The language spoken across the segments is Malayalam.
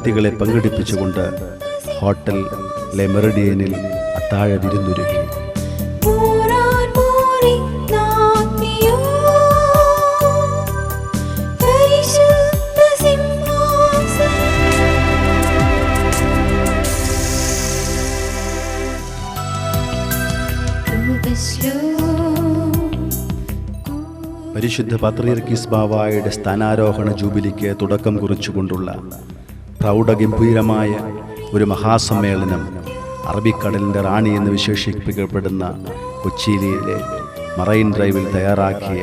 വ്യക്തികളെ പങ്കെടുപ്പിച്ചുകൊണ്ട് ഹോട്ടൽ ലെ മെറിഡിയനിൽ അത്താഴ വിരുന്നൊരുക്കി. പരിശുദ്ധ പത്രിയർക്കീസ് ബാവായുടെ സ്ഥാനാരോഹണ ജൂബിലിക്ക് തുടക്കം കുറിച്ചുകൊണ്ടുള്ള പ്രൗഢഗംഭീരമായ ഒരു മഹാസമ്മേളനം അറബിക്കടലിൻ്റെ റാണി എന്ന് വിശേഷിപ്പിക്കപ്പെടുന്ന കൊച്ചിയിലെ മറൈൻ ഡ്രൈവിൽ തയ്യാറാക്കിയ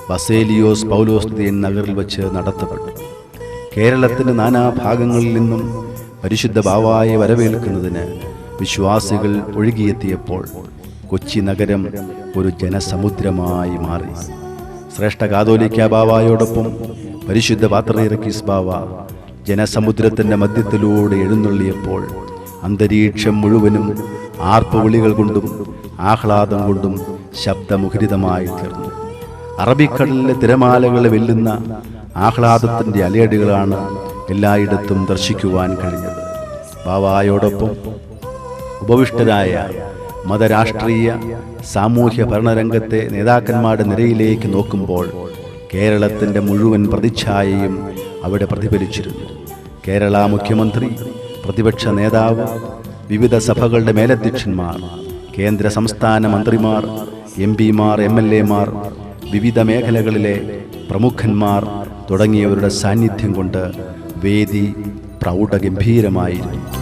ബസേലിയോസ് പൗലോസ് നഗറിൽ വച്ച് നടത്തപ്പെട്ടു. കേരളത്തിൻ്റെ നാനാഭാഗങ്ങളിൽ നിന്നും പരിശുദ്ധ ബാവായെ വരവേൽക്കുന്നതിന് വിശ്വാസികൾ ഒഴുകിയെത്തിയപ്പോൾ കൊച്ചി നഗരം ഒരു ജനസമുദ്രമായി മാറി. ശ്രേഷ്ഠ കാതോലിക്ക ബാവായോടൊപ്പം പരിശുദ്ധ പത്രിയർക്കീസ് ബാവ ജനസമുദ്രത്തിൻ്റെ മധ്യത്തിലൂടെ എഴുന്നള്ളിയപ്പോൾ അന്തരീക്ഷം മുഴുവനും ആർപ്പുവിളികൾ കൊണ്ടും ആഹ്ലാദം കൊണ്ടും ശബ്ദമുഖരിതമായി തീർന്നു. അറബിക്കടലിലെ തിരമാലകളെ വെല്ലുന്ന ആഹ്ലാദത്തിൻ്റെ അലയടികളാണ് എല്ലായിടത്തും ദർശിക്കുവാൻ കഴിഞ്ഞത്. ബാവായോടൊപ്പം ഉപവിഷ്ടരായ മതരാഷ്ട്രീയ സാമൂഹ്യ ഭരണരംഗത്തെ നേതാക്കന്മാരുടെ നിരയിലേക്ക് നോക്കുമ്പോൾ കേരളത്തിൻ്റെ മുഴുവൻ പ്രതിച്ഛായയും അവിടെ പ്രതിഫലിച്ചിരുന്നു. കേരള മുഖ്യമന്ത്രി, പ്രതിപക്ഷ നേതാവ്, വിവിധ സഭകളുടെ മേലധ്യക്ഷന്മാർ, കേന്ദ്ര സംസ്ഥാന മന്ത്രിമാർ, MP-മാർ, MLA-മാർ, വിവിധ മേഖലകളിലെ പ്രമുഖന്മാർ തുടങ്ങിയവരുടെ സാന്നിധ്യം കൊണ്ട് വേദി പ്രൗഢഗംഭീരമായിരുന്നു.